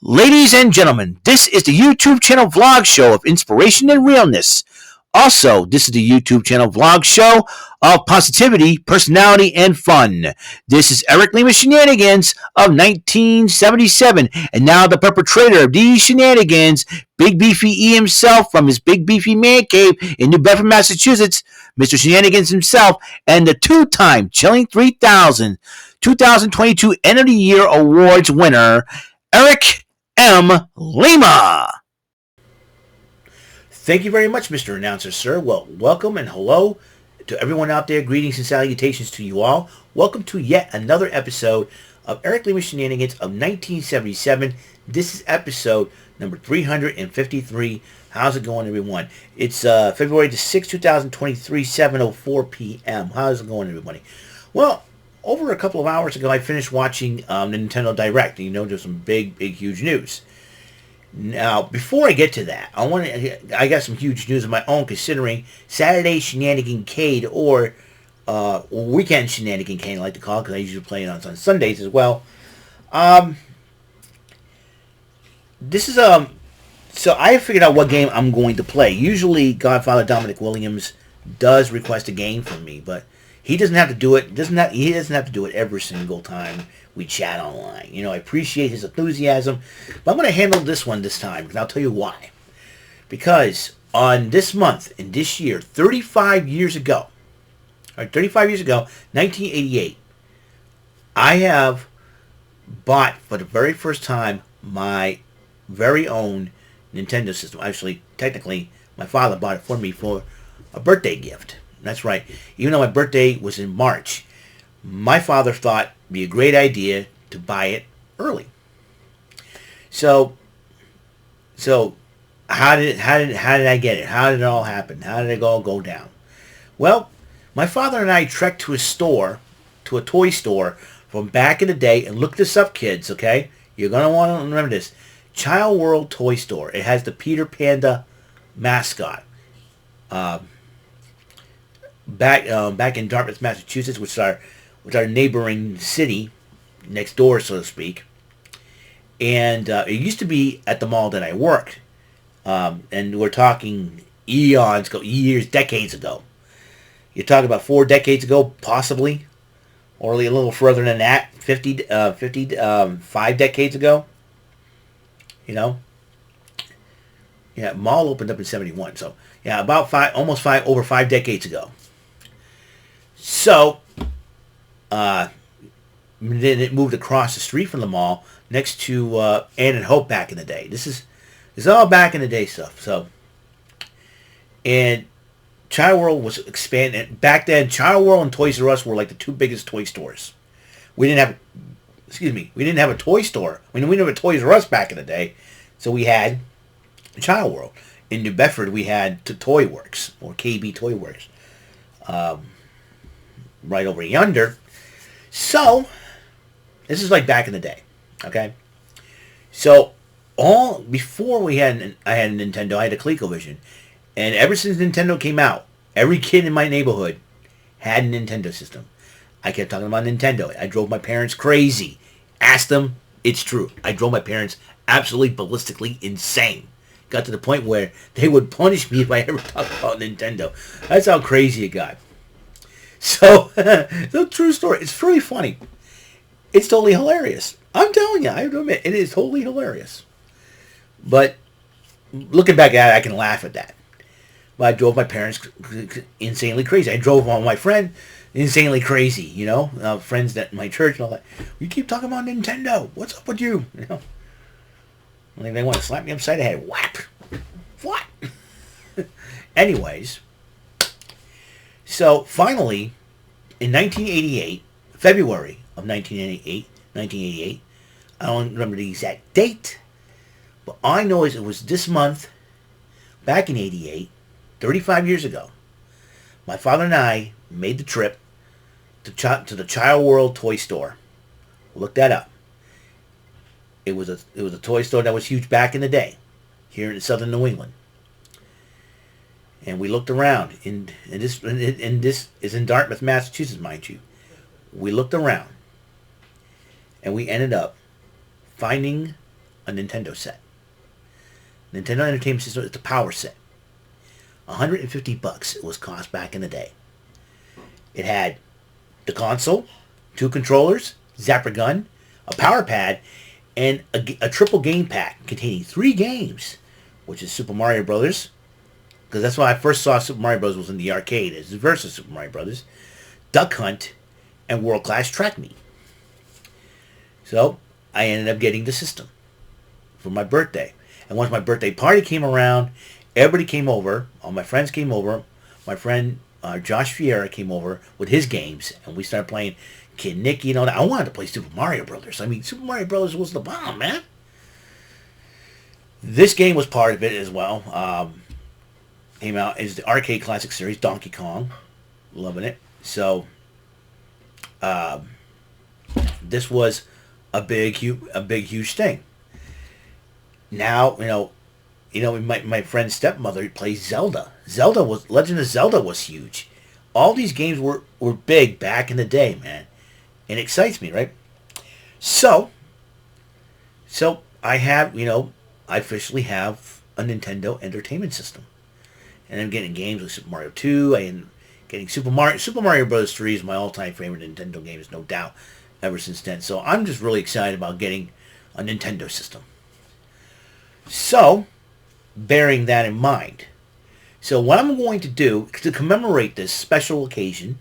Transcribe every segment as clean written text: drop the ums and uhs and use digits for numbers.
Ladies and gentlemen, this is the YouTube channel vlog show of inspiration and realness. Also, this is the YouTube channel vlog show of positivity, personality, and fun. This is Eric Lima Shenanigans of 1977, and now the perpetrator of these shenanigans, Big Beefy E himself from his Big Beefy Man Cave in New Bedford, Massachusetts, Mr. Shenanigans himself, and the two-time Chilling 3000 2022 End of the Year Awards winner, Eric M. Lima. Thank you very much, Mr. Announcer, sir. Well, welcome and hello to everyone out there. Greetings and salutations to you all. Welcome to yet another episode of Eric Lima Shenanigans of 1977. This is episode number 353. How's it going, everyone? It's February the 6th, 2023, 7:04 p.m. How's it going, everybody? Well, over a couple of hours ago, I finished watching the Nintendo Direct. You know, there's some big, huge news. Now, before I get to that, I got some huge news of my own, considering Saturday Shenanigan-cade, or Weekend Shenanigan-cade, I like to call it, because I usually play it on Sundays as well. This is, so I figured out what game I'm going to play. Usually, Godfather Dominic Williams does request a game from me, but he doesn't have to do it. He doesn't have to do it every single time we chat online. You know, I appreciate his enthusiasm, but I'm going to handle this one this time, and I'll tell you why. Because on this month, in this year, 35 years ago, 1988, I have bought for the very first time my very own Nintendo system. Actually, technically, my father bought it for me for a birthday gift. That's right. Even though my birthday was in March, my father thought it'd be a great idea to buy it early. So how did I get it? How did it all happen? How did it all go down? Well, my father and I trekked to a toy store from back in the day, and look this up, kids, okay? You're going to want to remember this. Child World Toy Store. It has the Peter Panda mascot. Back in Dartmouth, Massachusetts, which is our neighboring city, next door, so to speak. And it used to be at the mall that I worked. And we're talking years, decades ago. You're talking about 4 decades ago, possibly, or a little further than that, 5 decades ago. You know, yeah, mall opened up in 71, so yeah, about over 5 decades ago. So, then it moved across the street from the mall, next to Ann and Hope back in the day. This is all back in the day stuff. So, and Child World was expanding. Back then, Child World and Toys R Us were like the two biggest toy stores. We didn't have a toy store. We didn't have a Toys R Us back in the day. So we had Child World. In New Bedford, we had Toy Works, or KB Toy Works. Right over yonder. So, this is like back in the day, okay? So, before I had a Nintendo, I had a ColecoVision. And ever since Nintendo came out, every kid in my neighborhood had a Nintendo system. I kept talking about Nintendo. I drove my parents crazy. Ask them, it's true. I drove my parents absolutely ballistically insane. Got to the point where they would punish me if I ever talked about Nintendo. That's how crazy it got. So, the true story. It's really funny. It's totally hilarious. I'm telling you, I have to admit, it is totally hilarious. But, looking back at it, I can laugh at that. But I drove my parents insanely crazy. I drove on my friend insanely crazy, you know. Friends at my church and all that. You keep talking about Nintendo. What's up with you? You know. I think they want to slap me upside the head. Whap! What? Anyways. So, finally, in 1988, February of 1988, I don't remember the exact date, but all I know is it was this month, back in 88, 35 years ago, my father and I made the trip to the Child World Toy Store. Look that up. It was a toy store that was huge back in the day, here in southern New England. And we looked around, and this is in Dartmouth, Massachusetts, mind you. We looked around, and we ended up finding a Nintendo set. Nintendo Entertainment System is the power set. $150 it was cost back in the day. It had the console, 2 controllers, zapper gun, a power pad, and a triple game pack containing 3 games, which is Super Mario Brothers, because that's why I first saw Super Mario Bros. Was in the arcade, as versus Super Mario Brothers, Duck Hunt, and World Class Track Meet. So I ended up getting the system for my birthday. And once my birthday party came around, everybody came over. All my friends came over. My friend Josh Fiera came over with his games, and we started playing Kid Nicky and all that. I wanted to play Super Mario Brothers. I mean, Super Mario Brothers was the bomb, man. This game was part of it as well. Came out as the arcade classic series, Donkey Kong. Loving it. So, this was a big, huge thing. Now, my friend's stepmother plays Zelda. Legend of Zelda was huge. All these games were big back in the day, man. It excites me, right? So I have, I officially have a Nintendo Entertainment System. And I'm getting games like Super Mario 2. I'm getting Super Mario Bros. 3 is my all-time favorite Nintendo game, no doubt, ever since then. So I'm just really excited about getting a Nintendo system. So, bearing that in mind, so what I'm going to do to commemorate this special occasion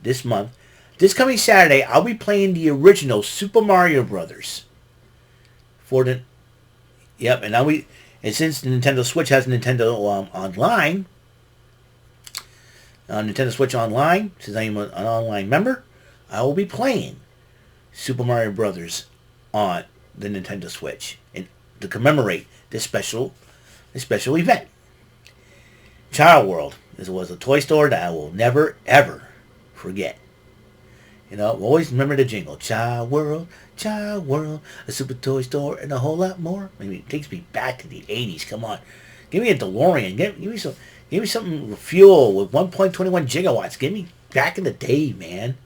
this month, this coming Saturday, I'll be playing the original Super Mario Brothers. And since the Nintendo Switch has Nintendo Online, Nintendo Switch Online, since I'm an online member, I will be playing Super Mario Brothers on the Nintendo Switch and to commemorate this special event. Child World. This was a toy store that I will never ever forget. Always remember the jingle. Child World, a super toy store and a whole lot more. I mean, it takes me back to the 80s. Come on. Give me a DeLorean. Give me something with fuel with 1.21 gigawatts. Give me back in the day, man.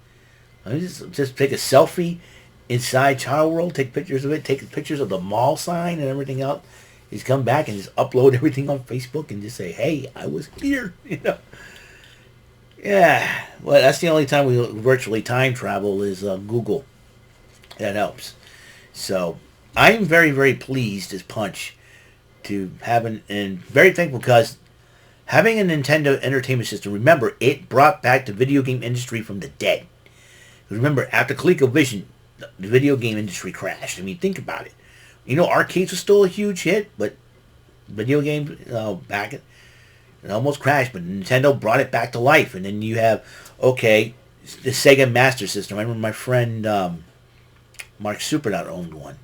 Just take a selfie inside Child World, take pictures of it, take pictures of the mall sign and everything else. Just come back and just upload everything on Facebook and just say, hey, I was here, Yeah, well, that's the only time we virtually time travel is Google. That helps. So, I'm very, very pleased as punch to have and very thankful because having a Nintendo Entertainment System, remember, it brought back the video game industry from the dead. Remember, after ColecoVision, the video game industry crashed. I mean, think about it. Arcades was still a huge hit, but video games it almost crashed, but Nintendo brought it back to life. And then you have, the Sega Master System. I remember my friend Mark Supernaut owned one.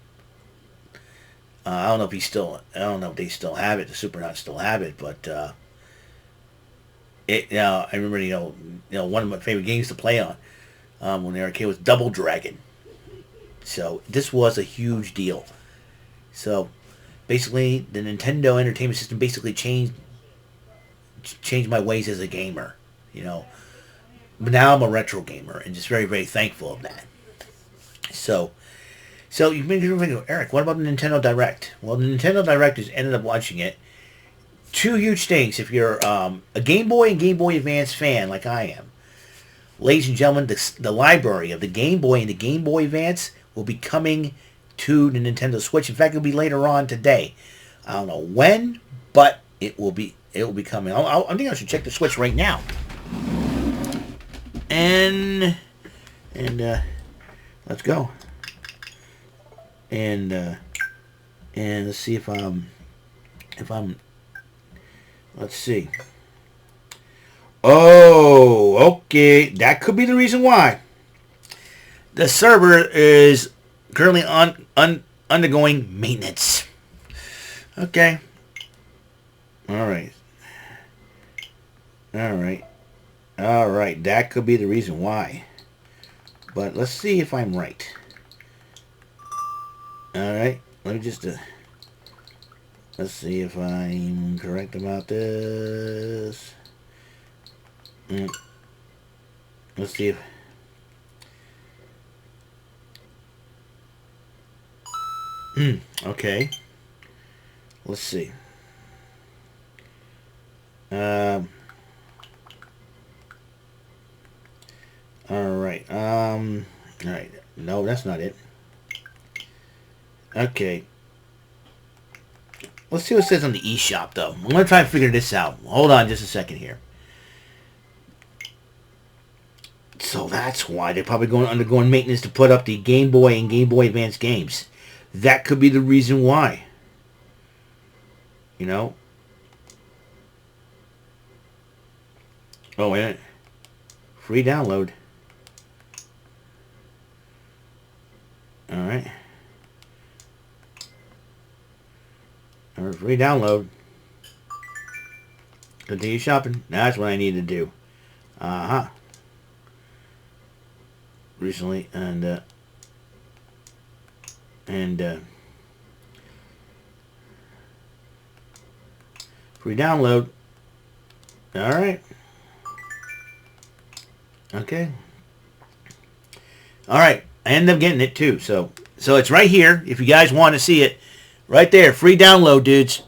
I don't know if they still have it. The Supernauts still have it, but I remember one of my favorite games to play on when the arcade was Double Dragon. So this was a huge deal. So basically, the Nintendo Entertainment System basically changed my ways as a gamer. But now I'm a retro gamer and just very, very thankful of that. So you've been thinking, Eric, what about the Nintendo Direct? Well, the Nintendo Direct has ended up watching it. 2 huge things. If you're a Game Boy and Game Boy Advance fan like I am, ladies and gentlemen, the library of the Game Boy and the Game Boy Advance will be coming to the Nintendo Switch. In fact, it'll be later on today. I don't know when, but it will be coming. I think I should check the Switch right now. And let's go. And let's see if I'm let's see. Oh, okay. That could be the reason why. The server is currently undergoing maintenance. Okay. All right. That could be the reason why. But let's see if I'm right. All right. Let me just let's see if I'm correct about this. Let's see if Okay. Let's see. All right. All right. No, that's not it. Okay. Let's see what it says on the eShop, though. I'm going to try and figure this out. Hold on just a second here. So that's why they're probably undergoing maintenance to put up the Game Boy and Game Boy Advance games. That could be the reason why. You know? Oh, wait a minute. Free download. Alright. Free download. Continue shopping. That's what I need to do. Uh-huh. Recently, and free download. Alright. Okay. Alright. I ended up getting it too. So it's right here. If you guys want to see it. Right there. Free download, dudes.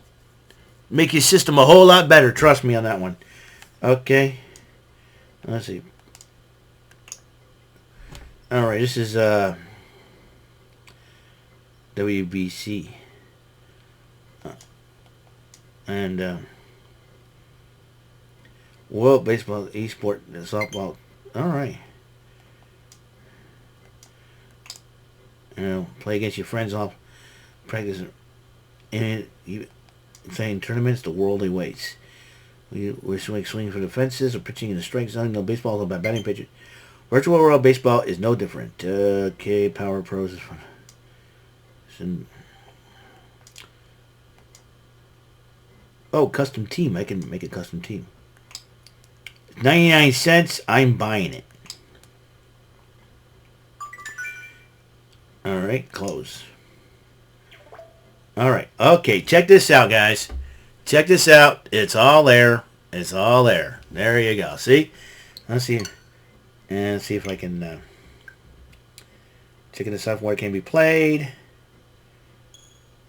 Make your system a whole lot better. Trust me on that one. Okay. Let's see. Alright. This is WBC. And World Baseball Esport Softball. Alright. You know, play against your friends off practice and you saying tournaments the world awaits. We're swinging for the fences or pitching in the strike zone. No baseball is about batting pitching. Virtual World Baseball is no different. Okay, Power Pros is fun. Oh, custom team. I can make a custom team. 99 cents. I'm buying it. Alright, close. Alright, okay, check this out, guys. Check this out. It's all there. It's all there. There you go. See? Let's see. And see if I can... checking the software can be played.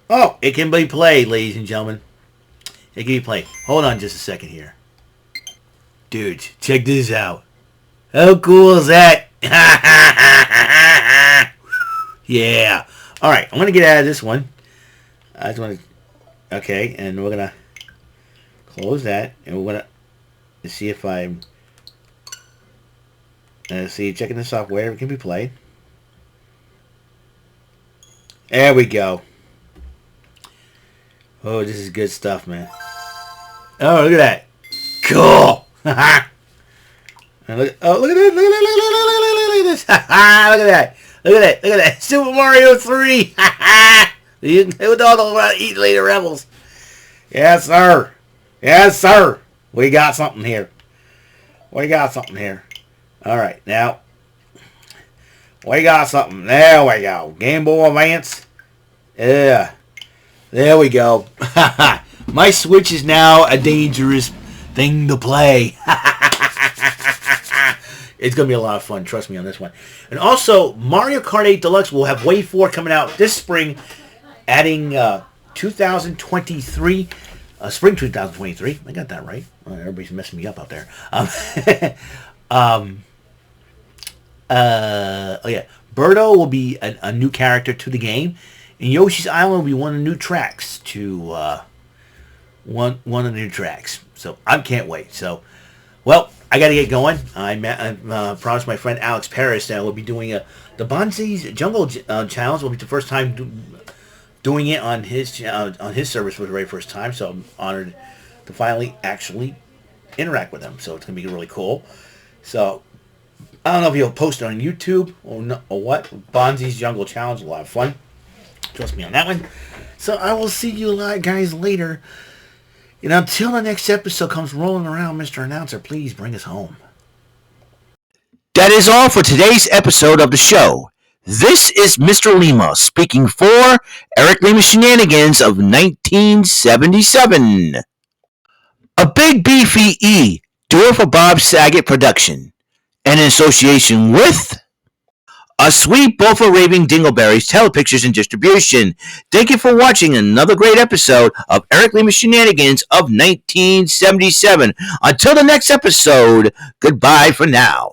Oh, it can be played, ladies and gentlemen. It can be played. Hold on just a second here. Dudes, check this out. How cool is that? Yeah. Alright, I'm going to get out of this one. I just want to... Okay, and we're going to close that. And we're going to see if I'm... see, checking the software. It can be played. There we go. Oh, this is good stuff, man. Oh, look at that. Cool. And look, oh, look at that. Look at this. Look at that. Look at that. Look at that. Super Mario 3. With all the Eat Later Rebels. Yes, sir. Yes, sir. We got something here. We got something here. All right, now. We got something. There we go. Game Boy Advance. Yeah. There we go. My Switch is now a dangerous thing to play. It's going to be a lot of fun. Trust me on this one. And also, Mario Kart 8 Deluxe will have Wave 4 coming out this spring, adding 2023, spring 2023. I got that right. Well, everybody's messing me up out there. Oh yeah. Birdo will be a new character to the game. And Yoshi's Island will be one of the new tracks to one of the new tracks. So I can't wait. So, well, I got to get going. I promised my friend Alex Paris that we'll be doing the Bonzi's Jungle Challenge. Will be the first time doing it on his service for the very first time. So I'm honored to finally actually interact with him. So it's gonna be really cool. So I don't know if he'll post it on YouTube or what. Bonzi's Jungle Challenge, a lot of fun. Trust me on that one. So I will see you guys later. And until the next episode comes rolling around, Mr. Announcer, please bring us home. That is all for today's episode of the show. This is Mr. Lima speaking for Eric Lima Shenanigans of 1977. A Big Beefy E, do it for Bob Saget production. And in association with A sweet bowl for raving dingleberries, telepictures, and distribution. Thank you for watching another great episode of Eric Lima Shenanigans of 1977. Until the next episode, goodbye for now.